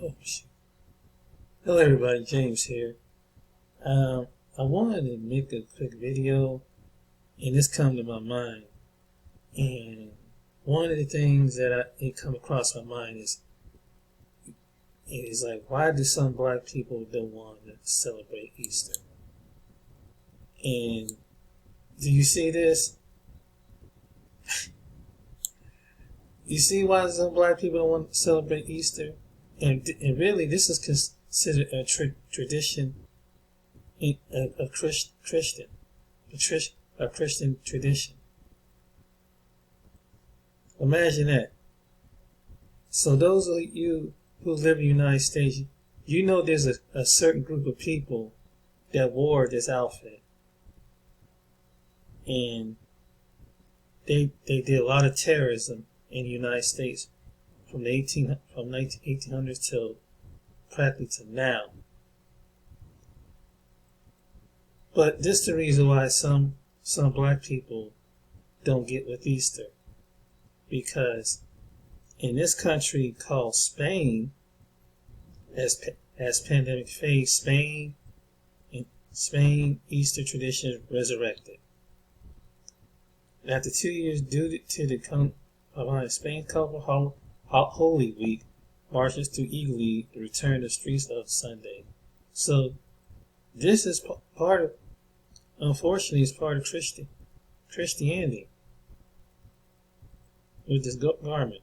Oh, shoot. Hello, everybody. James here. I wanted to make a quick video, and this come to my mind. And one of the things that it come across my mind is like, why do some black people don't want to celebrate Easter? And do you see this? You see why some black people don't want to celebrate Easter? And really, this is considered a tradition a Christian tradition. Imagine that. So those of you who live in the United States, you know there's a certain group of people that wore this outfit, and they did a lot of terrorism in the United States from 1800s till practically to now. But this is the reason why some black people don't get with Easter. Because in this country called Spain, as pandemic phase, Spain Easter tradition resurrected. After 2 years, due to the Spain's colorful Holy Week, marches to eagerly return to the streets of Sunday. So this is part of, unfortunately, it's part of Christianity with this garment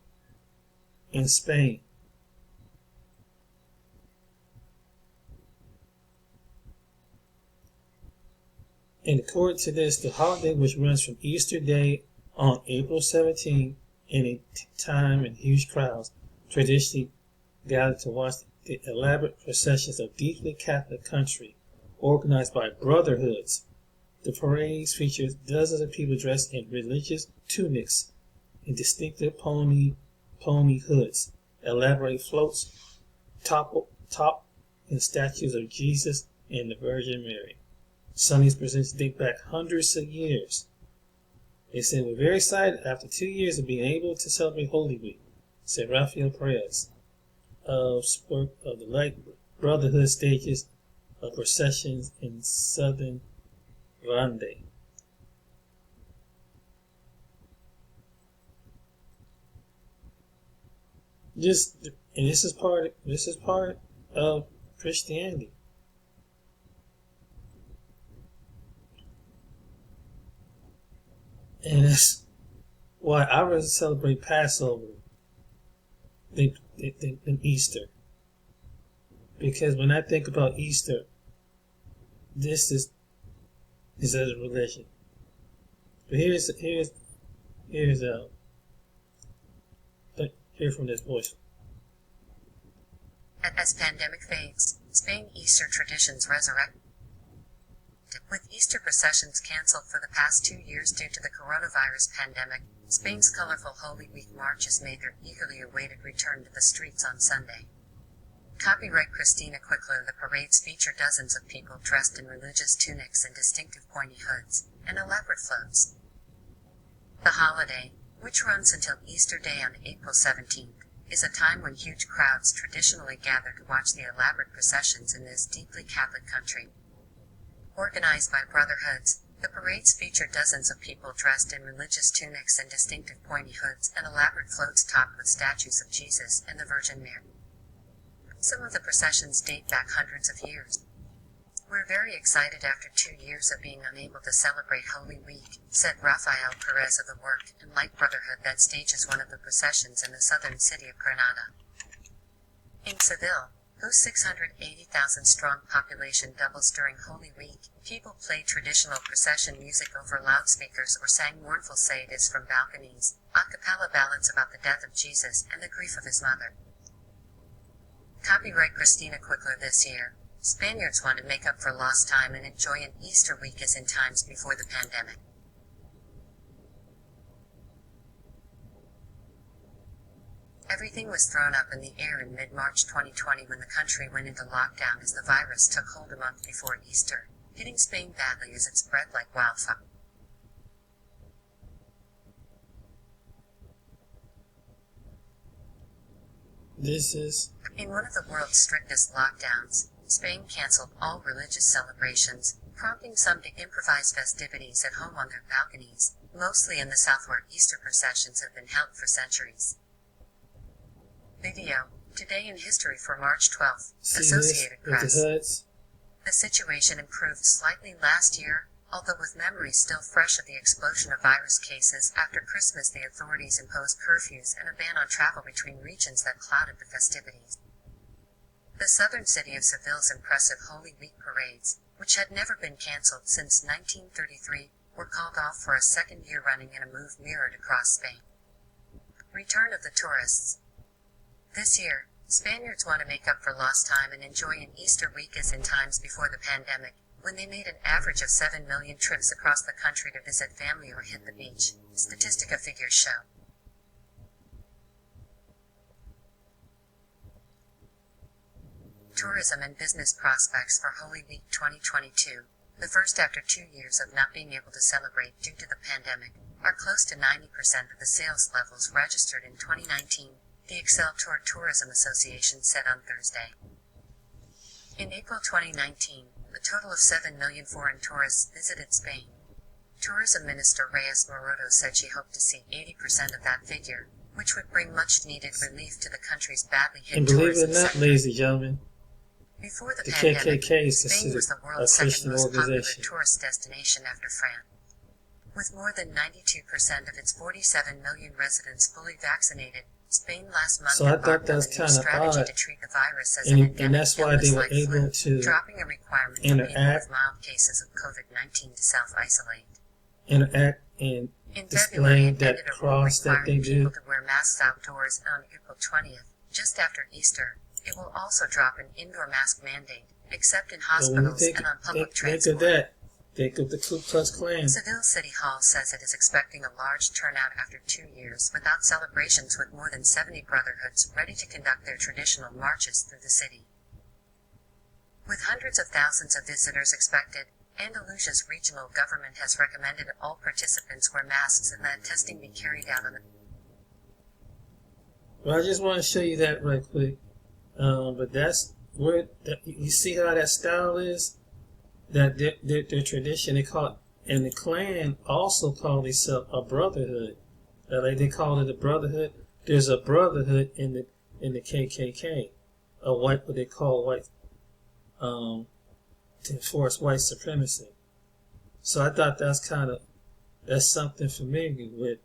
in Spain. And according to this, the holiday, which runs from Easter Day on April 17, in a time and huge crowds traditionally gather to watch the elaborate processions of deeply Catholic country organized by brotherhoods. The parades feature dozens of people dressed in religious tunics and distinctive pony hoods, elaborate floats, top and statues of Jesus and the Virgin Mary. Sunday's presents date back hundreds of years. They said, "We're very excited after 2 years of being able to celebrate Holy Week," said Rafael Perez of the Light Brotherhood stages of processions in southern Rande. This is part of Christianity. And that's why I rather celebrate Passover than Easter. Because when I think about Easter, this is a religion. But hear from this voice. As pandemic fades, Spain Easter traditions resurrect. With Easter processions canceled for the past 2 years due to the coronavirus pandemic, Spain's colorful Holy Week marches made their eagerly awaited return to the streets on Sunday. Copyright Christina Quickler. The parades feature dozens of people dressed in religious tunics and distinctive pointy hoods, and elaborate floats. The holiday, which runs until Easter Day on April 17th, is a time when huge crowds traditionally gather to watch the elaborate processions in this deeply Catholic country. Organized by brotherhoods, the parades feature dozens of people dressed in religious tunics and distinctive pointy hoods and elaborate floats topped with statues of Jesus and the Virgin Mary. Some of the processions date back hundreds of years. "We're very excited after 2 years of being unable to celebrate Holy Week," said Rafael Perez of the Work and Light Brotherhood that stages one of the processions in the southern city of Granada. In Seville, whose 680,000 strong population doubles during Holy Week, people played traditional procession music over loudspeakers or sang mournful saidas from balconies, a cappella ballads about the death of Jesus and the grief of his mother. Copyright Christina Quickler. This year, Spaniards want to make up for lost time and enjoy an Easter week as in times before the pandemic. Everything was thrown up in the air in mid-March 2020 when the country went into lockdown as the virus took hold a month before Easter, hitting Spain badly as it spread like wildfire. This is In one of the world's strictest lockdowns, Spain canceled all religious celebrations, prompting some to improvise festivities at home on their balconies, mostly in the south where Easter processions have been held for centuries. Video, Today in History for March 12th, see Associated this with Press. the HUDs. The situation improved slightly last year, although with memories still fresh of the explosion of virus cases after Christmas the authorities imposed curfews and a ban on travel between regions that clouded the festivities. The southern city of Seville's impressive Holy Week parades, which had never been cancelled since 1933, were called off for a second year running in a move mirrored across Spain. Return of the tourists. This year, Spaniards want to make up for lost time and enjoy an Easter week as in times before the pandemic, when they made an average of 7 million trips across the country to visit family or hit the beach, Statistica figures show. Tourism and business prospects for Holy Week 2022, the first after 2 years of not being able to celebrate due to the pandemic, are close to 90% of the sales levels registered in 2019, the Excel Tour Tourism Association said on Thursday. In April 2019, a total of 7 million foreign tourists visited Spain. Tourism Minister Reyes Morodo said she hoped to see 80% of that figure, which would bring much-needed relief to the country's badly hit And believe it tourism or not, sector. ladies and gentlemen, Before the the pandemic, KKK is Spain was considered the a world's second Christian most popular organization. tourist destination after France. With more than 92% of its 47 million residents fully vaccinated, Spain last month So I thought embarked that on was a new kind of strategy odd, to treat the virus as an and endemic that's why they illness were like able flu, to dropping a requirement for people interact, with mild cases of COVID-19 to self-isolate. interact, and In February, display it that ended a rule cross that they requiring people do. to wear masks outdoors, and on April 20th, just after Easter, it will also drop an indoor mask mandate, except in But when you hospitals and on public think of transport. that, think of the Klue Klux Clan. Seville City Hall says it is expecting a large turnout after 2 years without celebrations, with more than 70 brotherhoods ready to conduct their traditional marches through the city. With hundreds of thousands of visitors expected, Andalusia's regional government has recommended all participants wear masks and that testing be carried out on the... Well, I just want to show you that right quick. But that's where you see how that style is. That their tradition, they call it, and the Klan also call themselves a brotherhood. Like they call it a brotherhood. There's a brotherhood in the KKK, what they call white, to enforce white supremacy. So I thought that's something familiar with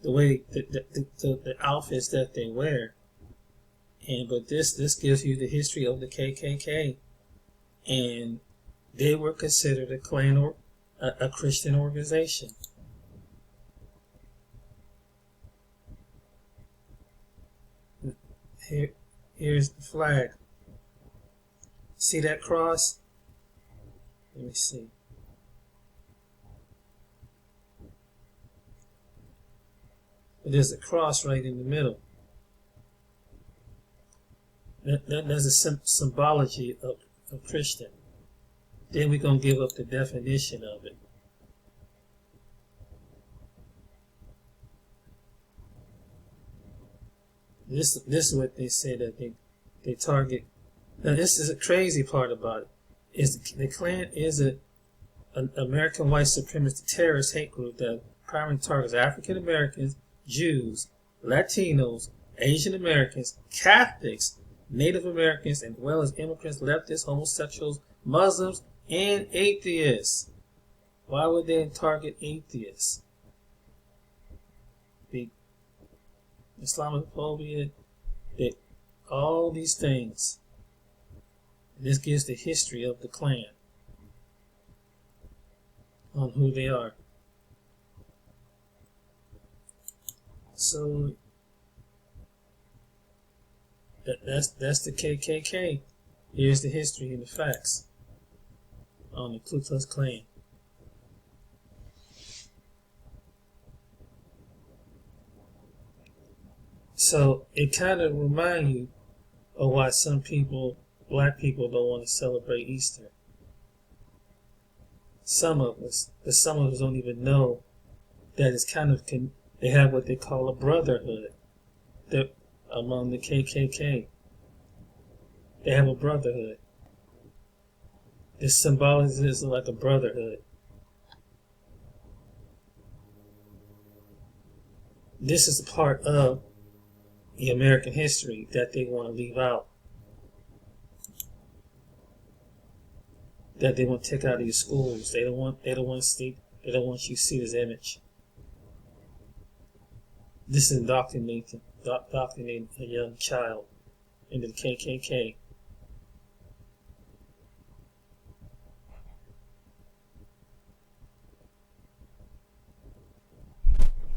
the way the outfits that they wear. But this gives you the history of the KKK, and they were considered a Klan or a Christian organization. Here's the flag. See that cross? Let me see. There's a cross right in the middle. That's a symbology of Christian. Then we're going to give up the definition of it. This is what they say that they target. Now this is a crazy part about it. Is the Klan is an American white supremacist terrorist hate group that primarily targets African Americans, Jews, Latinos, Asian Americans, Catholics, Native Americans, as well as immigrants, leftists, homosexuals, Muslims, and atheists. Why would they target atheists? The Islamophobia, all these things. This gives the history of the Klan on who they are. So that's the KKK. Here's the history and the facts on the Klue Klux Klan. So it kind of reminds you of why some people, black people, don't want to celebrate Easter. Some of us, but some of us don't even know that it's kind of They have what they call a brotherhood among the KKK. They have a brotherhood. This symbolizes like a brotherhood. This is a part of the American history that they want to leave out. That they want to take out of your schools. They don't want you to see this image. This is indoctrinating a young child into the KKK.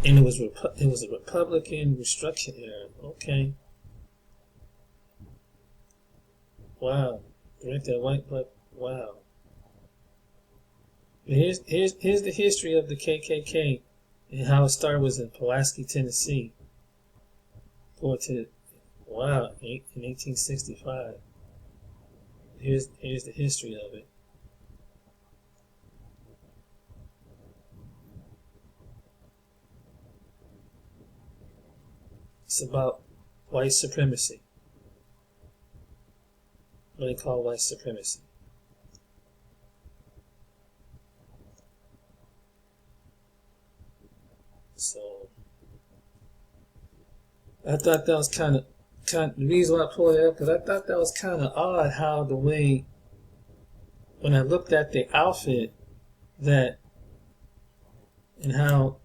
And it was a Republican Reconstruction era. Okay. Wow. Right there, white blood. Wow. But here's the history of the KKK and how it started was in Pulaski, Tennessee. In 1865. Here's the history of it. It's about white supremacy. What they call white supremacy. So I thought that was kind of the reason why I pulled it up, because I thought that was kind of odd how the way when I looked at the outfit and how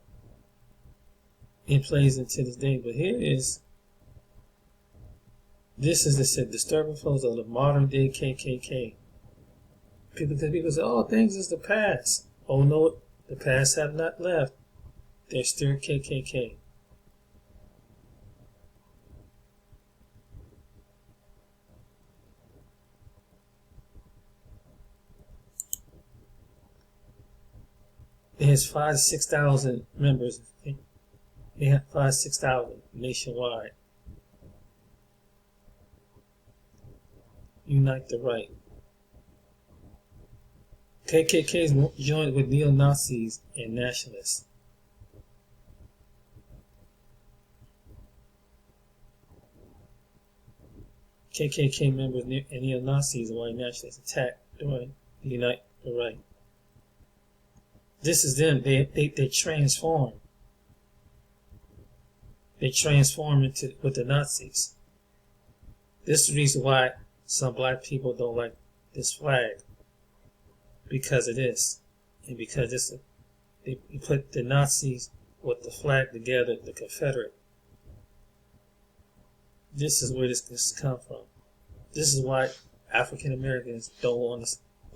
it plays into this day. But this is the disturbing photos of the modern day KKK. People say, oh, things is the past. Oh no, the past have not left. They're still KKK. It has 5,000 to 6,000 members. They have 5,000 to 6,000 nationwide. Unite the right. KKK is joined with neo-Nazis and nationalists. KKK members and neo-Nazis and white nationalists attacked during the Unite the Right. This is them. They transform. They transform with the Nazis. This is the reason why some black people don't like this flag. Because of this. And because they put the Nazis with the flag together, the Confederate. This is where this comes from. This is why African Americans don't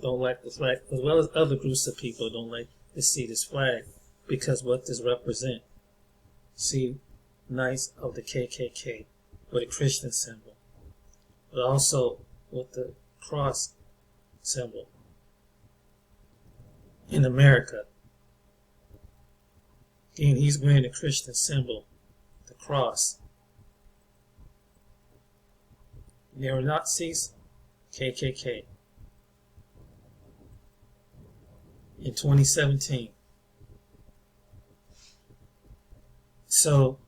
like the flag, as well as other groups of people don't like to see this flag, because what does represent? See, Knights of the KKK with a Christian symbol, but also with the cross symbol. In America, and he's wearing a Christian symbol, the cross. Neo-Nazis, KKK. In 2017. So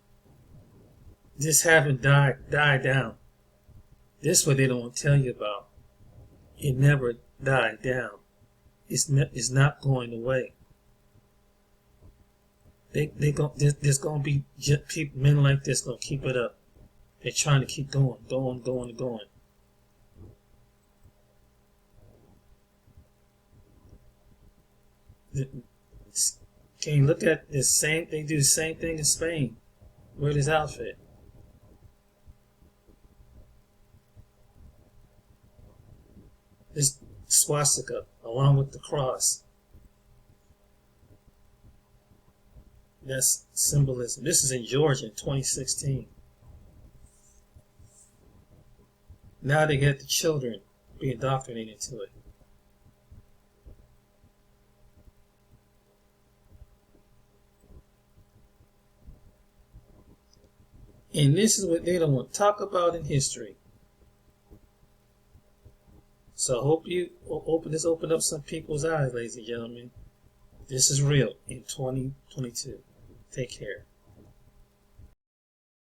this haven't died down. This is what they don't tell you about. It never died down. It's not going away. There's gonna be people, men like this gonna keep it up. They're trying to keep going. Can you look at this same? They do the same thing in Spain. Wear this outfit. This swastika along with the cross. That's symbolism. This is in Georgia in 2016. Now they get the children being indoctrinated to it. And this is what they don't want to talk about in history. So I hope you open up some people's eyes, ladies and gentlemen. This is real in 2022. Take care.